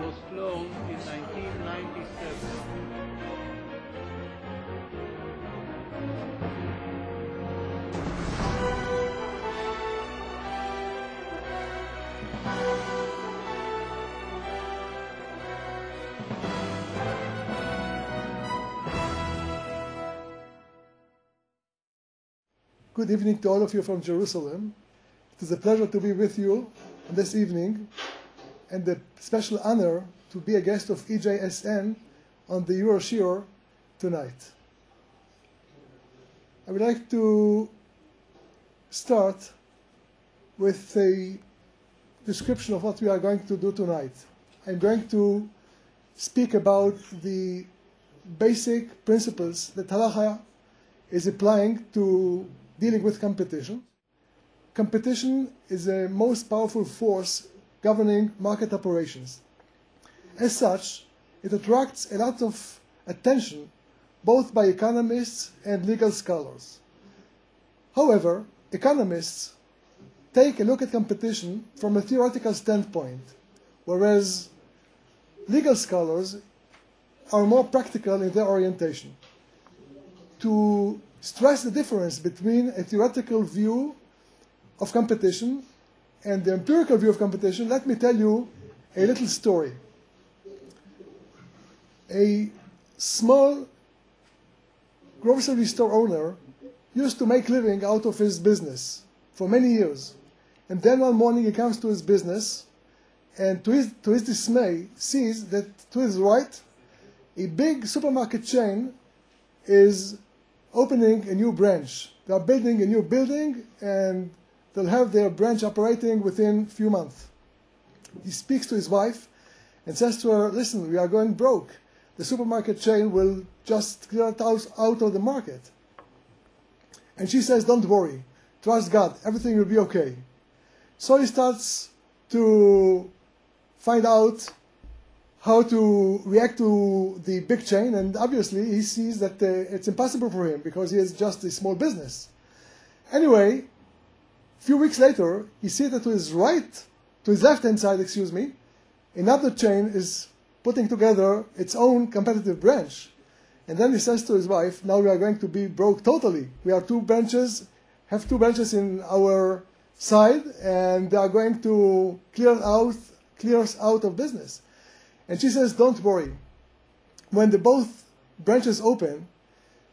was flown in 1997. Good evening to all of you from Jerusalem. It is a pleasure to be with you this evening, and a special honor to be a guest of EJSN on the Euroshiur tonight. I would like to start with a description of what we are going to do tonight. I'm going to speak about the basic principles that Halacha is applying to dealing with competition. Competition is the most powerful force governing market operations. As such, it attracts a lot of attention both by economists and legal scholars. However, economists take a look at competition from a theoretical standpoint, whereas legal scholars are more practical in their orientation. To stress the difference between a theoretical view of competition and the empirical view of competition, let me tell you a little story. A small grocery store owner used to make living out of his business for many years. And then one morning he comes to his business and to his dismay sees that to his right, a big supermarket chain is opening a new branch. They are building a new building and they'll have their branch operating within a few months. He speaks to his wife and says to her, listen, we are going broke. The supermarket chain will just clear it out of the market. And she says, don't worry, trust God, everything will be okay. So he starts to find out how to react to the big chain, and obviously he sees that it's impossible for him because he has just a small business. Anyway, a few weeks later, he sees that to his left-hand side, another chain is putting together its own competitive branch. And then he says to his wife, now we are going to be broke totally. We have two branches in our side, and they are going to clear us out of business. And she says, don't worry. When both branches open,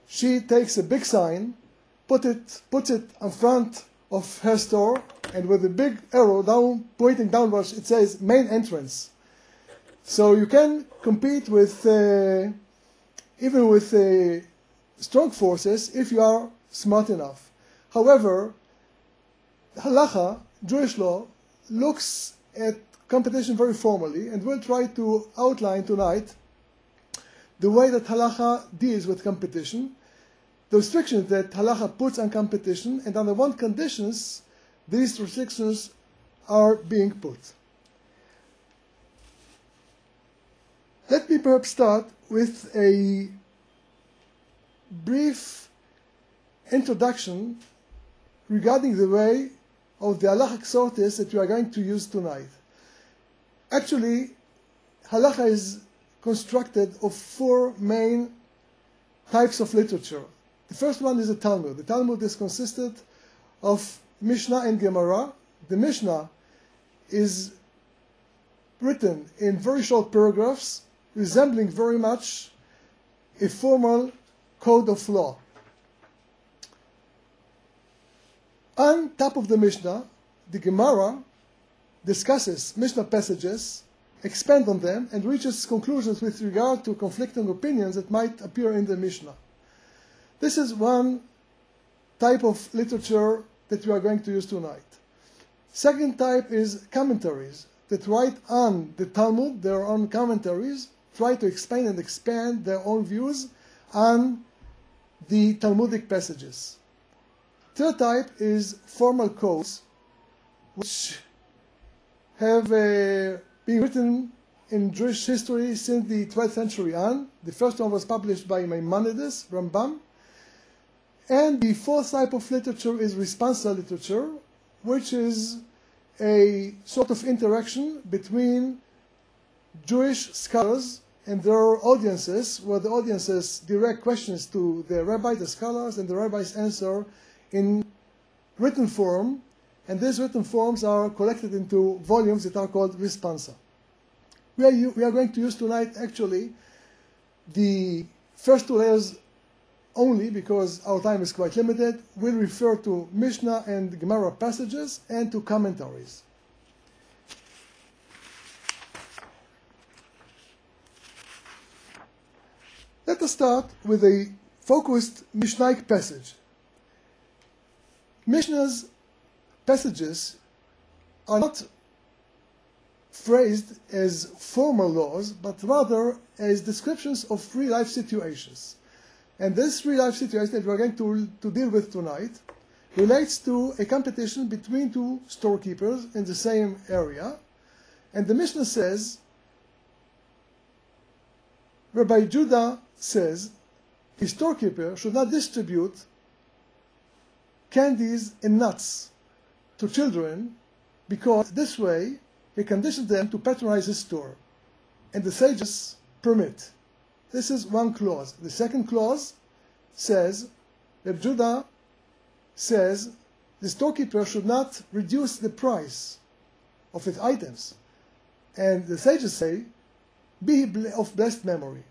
she takes a big sign, puts it in front of her store, and with a big arrow pointing downwards, it says main entrance. So you can compete with, even with strong forces, if you are smart enough. However, Halacha, Jewish law, looks at competition very formally, and we'll try to outline tonight the way that Halacha deals with competition, the restrictions that Halacha puts on competition, and under what conditions these restrictions are being put. Let me perhaps start with a brief introduction regarding the way of the halachic sources that we are going to use tonight. Actually, halacha is constructed of four main types of literature. The first one is the Talmud. The Talmud is consisted of Mishnah and Gemara. The Mishnah is written in very short paragraphs, resembling very much a formal code of law. On top of the Mishnah, the Gemara discusses Mishnah passages, expands on them, and reaches conclusions with regard to conflicting opinions that might appear in the Mishnah. This is one type of literature that we are going to use tonight. Second type is commentaries that write on the Talmud, their own commentaries, try to explain and expand their own views on the Talmudic passages. Third type is formal codes, which have been written in Jewish history since the 12th century on. The first one was published by Maimonides, Rambam. And the fourth type of literature is responsa literature, which is a sort of interaction between Jewish scholars and their audiences, where the audiences direct questions to the rabbi, the scholars, and the rabbis answer in written form, and these written forms are collected into volumes that are called responsa. We are going to use tonight actually the first two layers only because our time is quite limited. We'll refer to Mishnah and Gemara passages and to commentaries. Let us start with a focused Mishnaic passage. Mishnah's passages are not phrased as formal laws, but rather as descriptions of real-life situations. And this real-life situation that we're going to deal with tonight relates to a competition between two storekeepers in the same area. And the Mishnah says, Rabbi Judah says, a storekeeper should not distribute candies and nuts to children because this way he conditions them to patronize his store. And the sages permit. This is one clause. The second clause says, Rabbi Judah says, the storekeeper should not reduce the price of its items. And the sages say, be of blessed memory.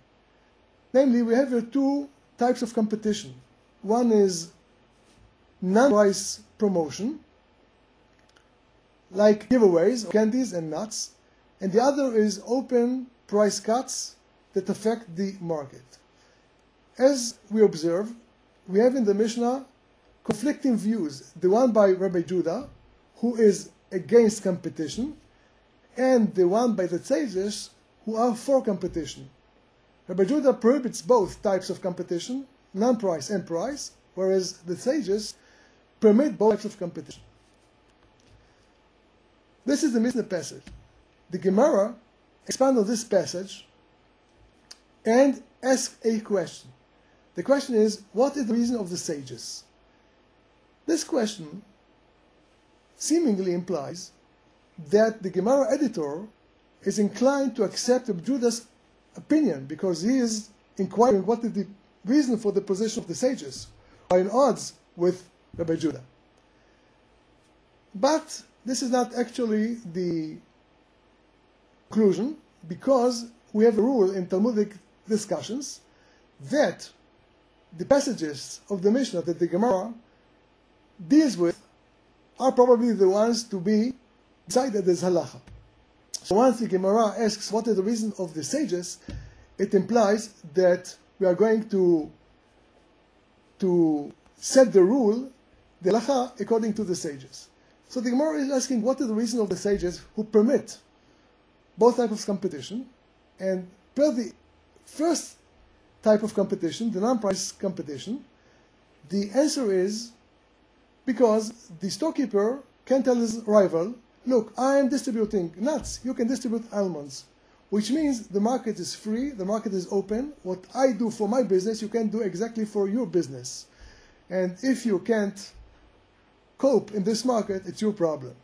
Namely, we have here two types of competition. One is non-price promotion, like giveaways of candies and nuts, and the other is open price cuts that affect the market. As we observe, we have in the Mishnah conflicting views. The one by Rabbi Judah, who is against competition, and the one by the sages, who are for competition. Rabbi Judah prohibits both types of competition, non-price and price, whereas the sages permit both types of competition. This is the Mishnah passage. The Gemara expands on this passage and asks a question. The question is, what is the reason of the sages? This question seemingly implies that the Gemara editor is inclined to accept Rabbi Judah's opinion because he is inquiring what is the reason for the position of the sages, who are in odds with Rabbi Judah. But this is not actually the conclusion, because we have a rule in Talmudic discussions that the passages of the Mishnah that the Gemara deals with are probably the ones to be decided as halacha. So once the Gemara asks what is the reason of the sages, it implies that we are going to set the rule, the halacha, according to the sages. So the Gemara is asking what is the reason of the sages who permit both types of competition, and per the first type of competition, the non-price competition, the answer is because the storekeeper can tell his rival, look, I am distributing nuts, you can distribute almonds, which means the market is free, the market is open. What I do for my business, you can do exactly for your business. And if you can't cope in this market, it's your problem.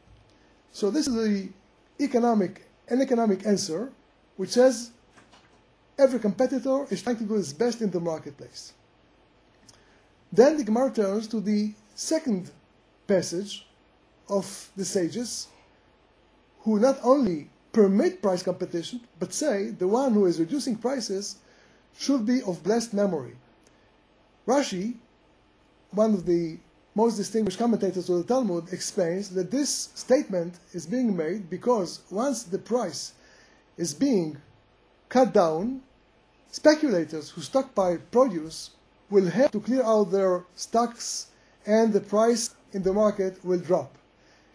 So this is an economic answer, which says every competitor is trying to do his best in the marketplace. Then the Gemara turns to the second passage of the sages, who not only permit price competition, but say the one who is reducing prices should be of blessed memory. Rashi, one of the most distinguished commentators of the Talmud, explains that this statement is being made because once the price is being cut down, speculators who stockpile produce will have to clear out their stocks and the price in the market will drop.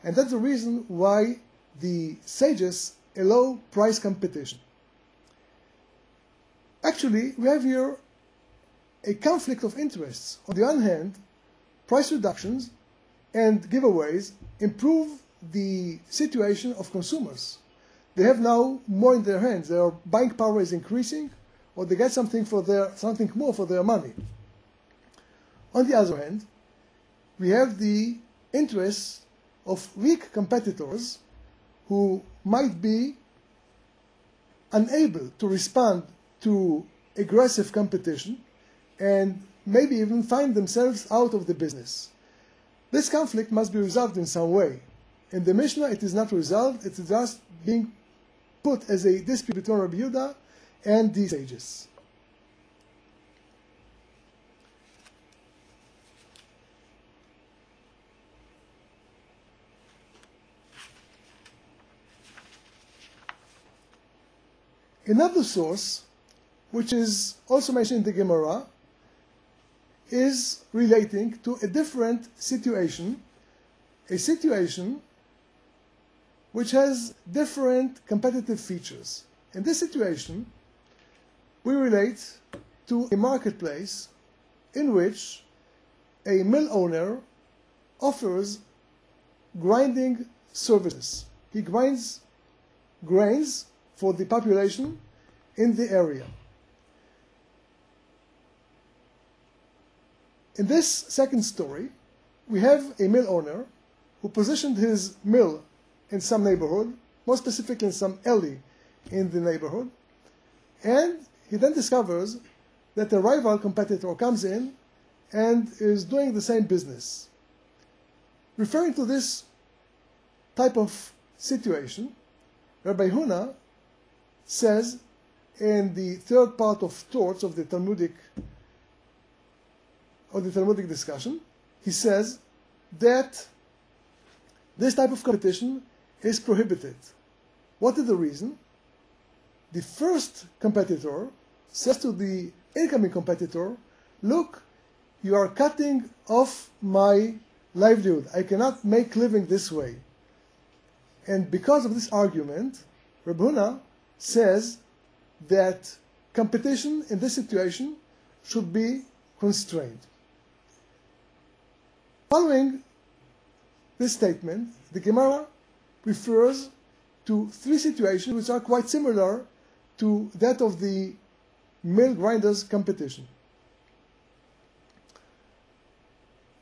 And that's the reason why the sages allow price competition. Actually, we have here a conflict of interests. On the one hand, price reductions and giveaways improve the situation of consumers. They have now more in their hands. Their buying power is increasing, or they get something more for their money. On the other hand, we have the interests of weak competitors who might be unable to respond to aggressive competition and maybe even find themselves out of the business. This conflict must be resolved in some way. In the Mishnah, it is not resolved, it is just being put as a dispute between Rabbi Yehuda and the sages. Another source, which is also mentioned in the Gemara, is relating to a different situation, a situation which has different competitive features. In this situation, we relate to a marketplace in which a mill owner offers grinding services. He grinds grains for the population in the area. In this second story, we have a mill owner who positioned his mill in some neighborhood, more specifically in some alley in the neighborhood, and he then discovers that a rival competitor comes in and is doing the same business. Referring to this type of situation, Rabbi Huna says in the third part of Torts of the Talmudic discussion, he says that this type of competition is prohibited. What is the reason? The first competitor says to the incoming competitor, look, you are cutting off my livelihood. I cannot make living this way. And because of this argument, Rabbi Huna says that competition in this situation should be constrained. Following this statement, the Gemara refers to three situations which are quite similar to that of the mill grinders competition.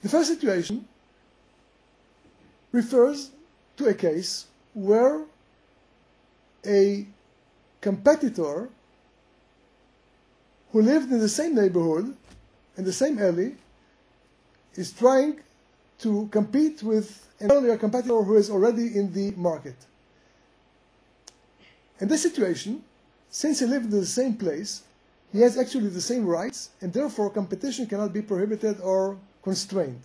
The first situation refers to a case where a competitor who lived in the same neighborhood, in the same alley, is trying to compete with an earlier competitor who is already in the market. In this situation, since he lived in the same place, he has actually the same rights, and therefore competition cannot be prohibited or constrained.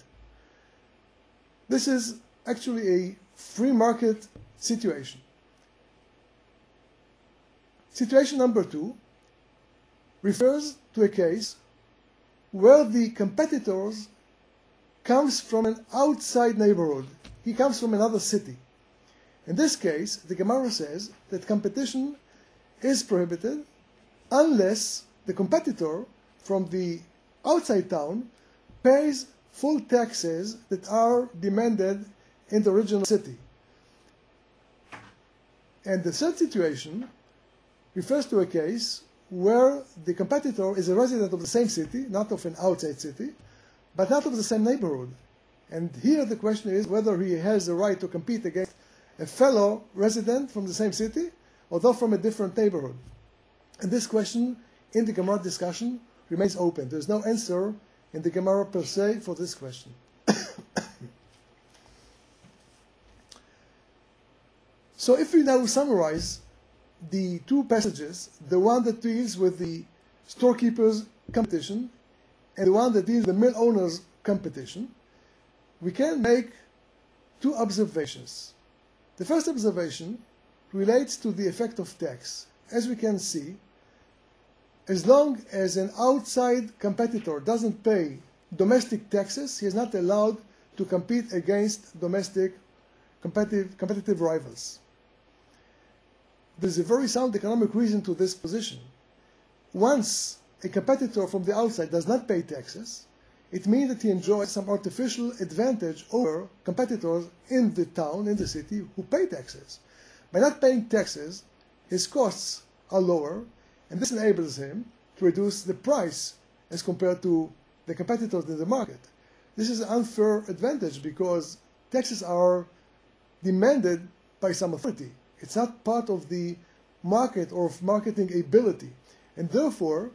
This is actually a free market situation. Situation number 2 refers to a case where the competitors comes from an outside neighborhood. He comes from another city. In this case, the Gemara says that competition is prohibited unless the competitor from the outside town pays full taxes that are demanded in the original city. And the third situation refers to a case where the competitor is a resident of the same city, not of an outside city, but not of the same neighborhood. And here the question is whether he has the right to compete against a fellow resident from the same city, although from a different neighborhood. And this question in the Gemara discussion remains open. There is no answer in the Gemara per se for this question. So if we now summarize the two passages, the one that deals with the storekeeper's competition and the one that deals with the mill owner's competition, we can make two observations. The first observation relates to the effect of tax. As we can see, as long as an outside competitor doesn't pay domestic taxes, he is not allowed to compete against domestic competitive rivals. There's a very sound economic reason to this position. Once a competitor from the outside does not pay taxes, it means that he enjoys some artificial advantage over competitors in the town, in the city, who pay taxes. By not paying taxes, his costs are lower, and this enables him to reduce the price as compared to the competitors in the market. This is an unfair advantage because taxes are demanded by some authority. It's not part of the market or of marketing ability. And therefore,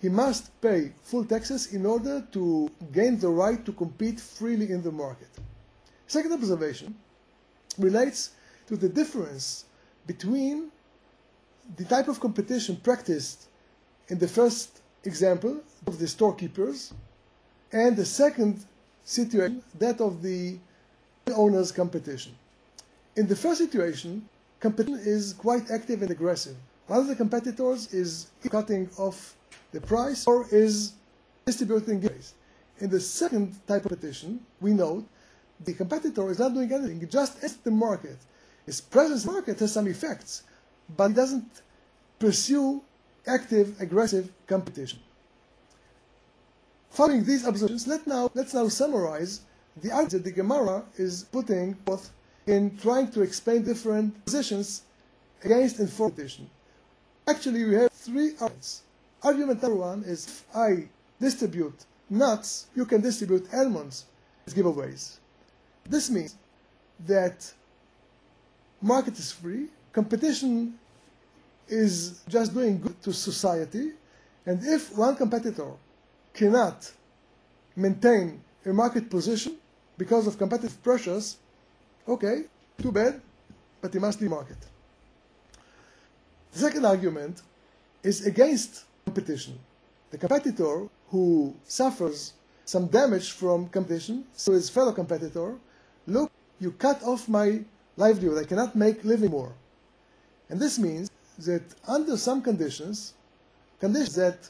he must pay full taxes in order to gain the right to compete freely in the market. Second observation relates to the difference between the type of competition practiced in the first example of the storekeepers and the second situation, that of the owner's competition. In the first situation, competition is quite active and aggressive. One of the competitors is cutting off the price or is distributing giveaways. In the second type of competition, we note the competitor is not doing anything, he just enters the market. His presence in the market has some effects, but he doesn't pursue active, aggressive competition. Following these observations, let's now summarize the arguments that the Gemara is putting forth in trying to explain different positions against and for competition. Actually, we have three arguments. Argument number one is, if I distribute nuts, you can distribute almonds as giveaways. This means that market is free, competition is just doing good to society, and if one competitor cannot maintain a market position because of competitive pressures, okay, too bad, but he must leave the market. The second argument is against competition. The competitor who suffers some damage from competition, so his fellow competitor, look, you cut off my livelihood, I cannot make living more. And this means that under some conditions that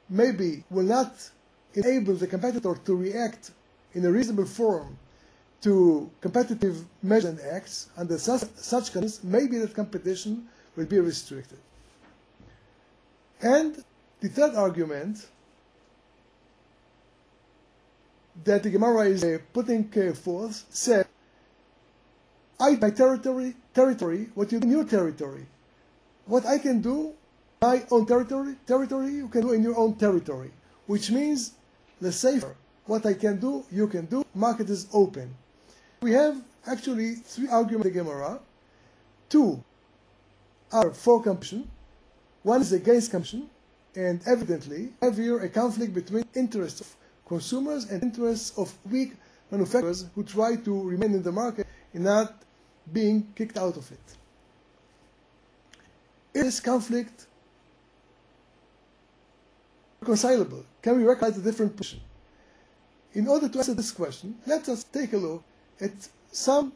maybe will not enable the competitor to react in a reasonable form to competitive measures and acts, under such conditions, maybe that competition will be restricted. And the third argument that the Gemara is putting forth said, I by territory, what you do in your territory. What I can do, my own territory, you can do in your own territory. Which means, the safer, what I can do, you can do, market is open. We have actually three arguments in the Gemara. Two are for competition, one is against competition, and evidently, we have here a conflict between interests of consumers and interests of weak manufacturers who try to remain in the market and not being kicked out of it. Is this conflict reconcilable? Can we reconcile the different positions? In order to answer this question, let us take a look at some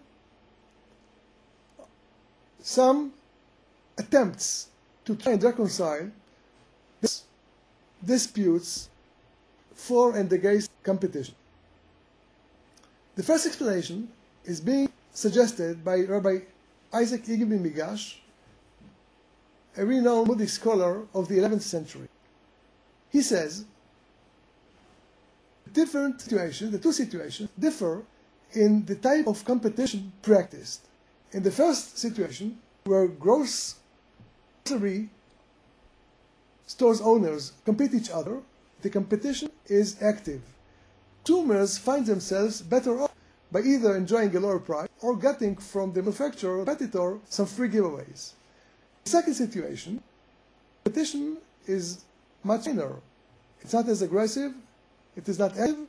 attempts to try and reconcile these disputes for and against competition. The first explanation is being suggested by Rabbi Isaac Liebermann Migash, a renowned Talmudic scholar of the 11th century. He says, the two situations differ in the type of competition practiced. In the first situation, where grocery stores owners compete each other, the competition is active. Consumers find themselves better off by either enjoying a lower price or getting from the manufacturer or competitor some free giveaways. In the second situation, competition is much minor. It's not as aggressive, it is not active.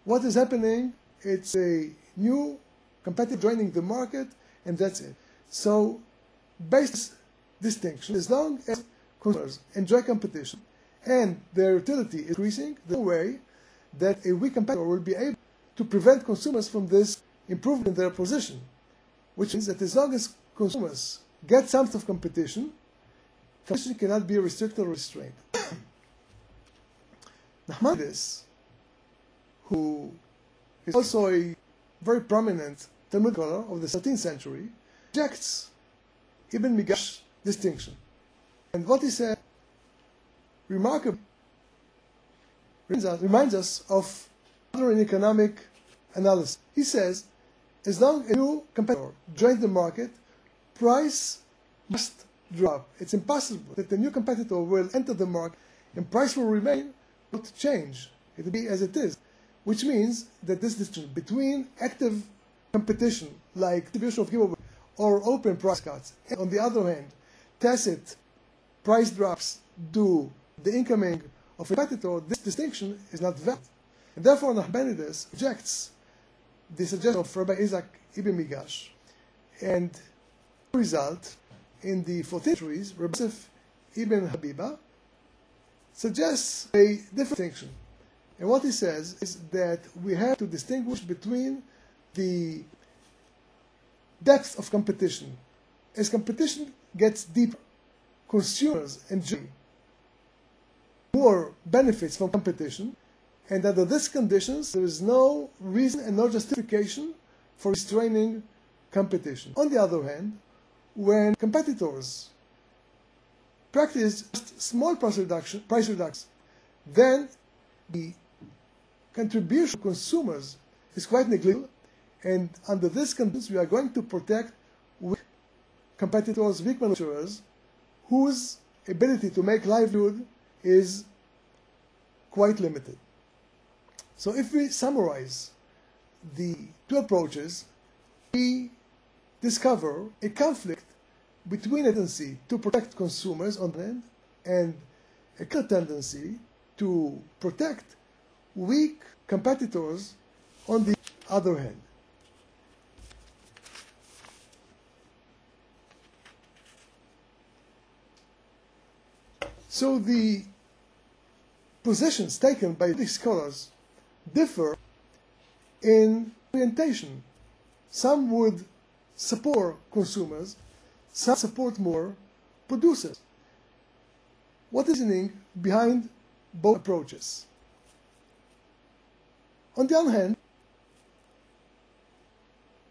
What is happening? It's a new competitor joining the market, and that's it. So, based on this distinction, as long as consumers enjoy competition and their utility is increasing, there's no way that a weak competitor will be able to prevent consumers from this improvement in their position, which means that as long as consumers get some sort of competition cannot be restricted or restrained. Nahmanides, who is also a very prominent Talmud scholar of the 13th century, rejects Ibn Migash's distinction. And what he said remarkably reminds us of modern economic analysis. He says, as long as a new competitor joins the market, price must drop. It's impossible that the new competitor will enter the market and price will remain, not change. It will be as it is. Which means that this distinction between active competition, like distribution of giveaway or open price cuts, and on the other hand, tacit price drops due the incoming of a competitor, this distinction is not valid. And therefore, Nachmanides rejects the suggestion of Rabbi Isaac Ibn Migash, and the result, in the 14th century, Rabbi Yosef Ibn Habiba suggests a different distinction. And what he says is that we have to distinguish between the depth of competition. As competition gets deeper, consumers enjoy more benefits from competition, and under these conditions, there is no reason and no justification for restraining competition. On the other hand, when competitors practice just small price reductions, then the contribution to consumers is quite negligible, and under these conditions, we are going to protect weak competitors, weak manufacturers, whose ability to make livelihood is quite limited. So if we summarize the two approaches, we discover a conflict between a tendency to protect consumers on the one hand and a clear tendency to protect weak competitors on the other hand. So the positions taken by these scholars differ in orientation. Some would support consumers, some support more producers. What is the reasoning behind both approaches? On the other hand,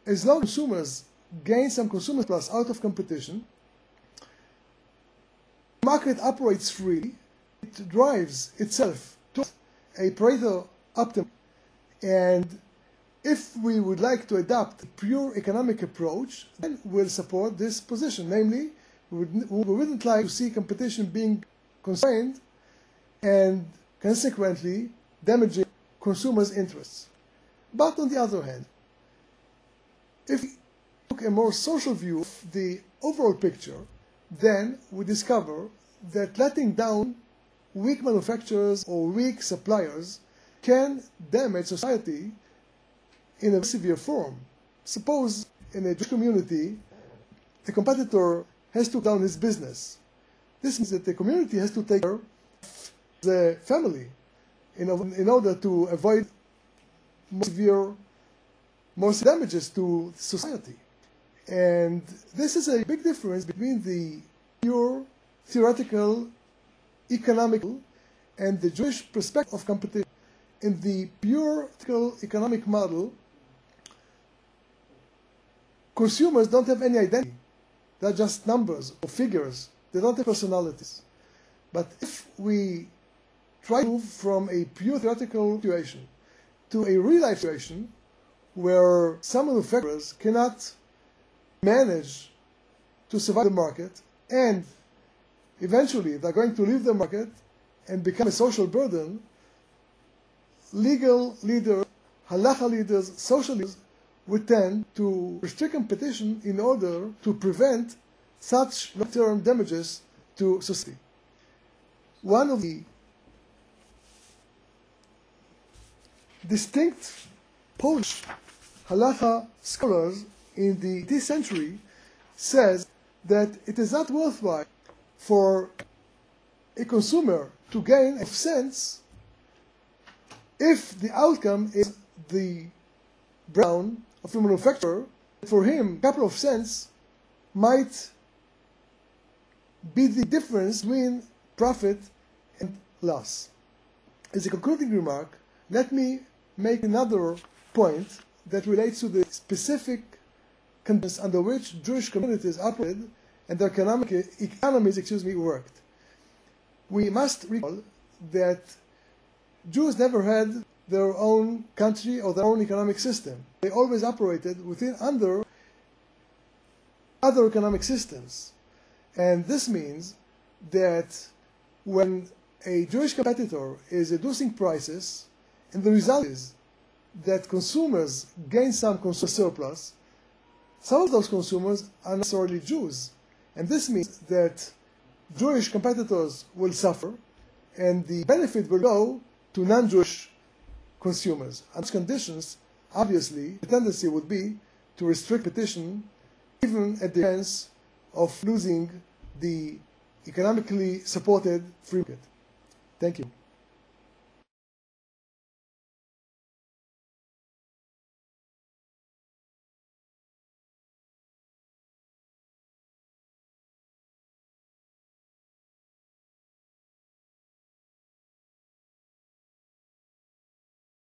as long as consumers gain some consumer plus out of competition, the market operates freely, it drives itself to a Pareto optimum, and if we would like to adopt a pure economic approach, then we'll support this position. Namely, we wouldn't like to see competition being constrained and consequently damaging consumers' interests. But on the other hand, if we took a more social view of the overall picture, then we discover that letting down weak manufacturers or weak suppliers can damage society in a severe form. Suppose in a Jewish community, the competitor has to down his business. This means that the community has to take care of the family in order to avoid more damages to society. And this is a big difference between the pure theoretical economical and the Jewish perspective of competition. In the pure theoretical economic model, consumers don't have any identity. They're just numbers or figures. They don't have personalities. But if we try to move from a pure theoretical situation to a real-life situation where some manufacturers cannot manage to survive the market, and eventually they're going to leave the market and become a social burden, legal leaders, halacha leaders, social leaders would tend to restrict competition in order to prevent such long-term damages to society. One of the distinct Polish halacha scholars in the 18th century says that it is not worthwhile for a consumer to gain a cents if the outcome is the breakdown of the manufacturer. For him, a couple of cents might be the difference between profit and loss. As a concluding remark, let me make another point that relates to the specific conditions under which Jewish communities operated and their economies worked. We must recall that Jews never had their own country or their own economic system. They always operated under other economic systems. And this means that when a Jewish competitor is reducing prices, and the result is that consumers gain some consumer surplus, some of those consumers are not necessarily Jews. And this means that Jewish competitors will suffer, and the benefit will go to non-Jewish consumers. Under those conditions, obviously, the tendency would be to restrict competition, even at the expense of losing the economically supported free market. Thank you.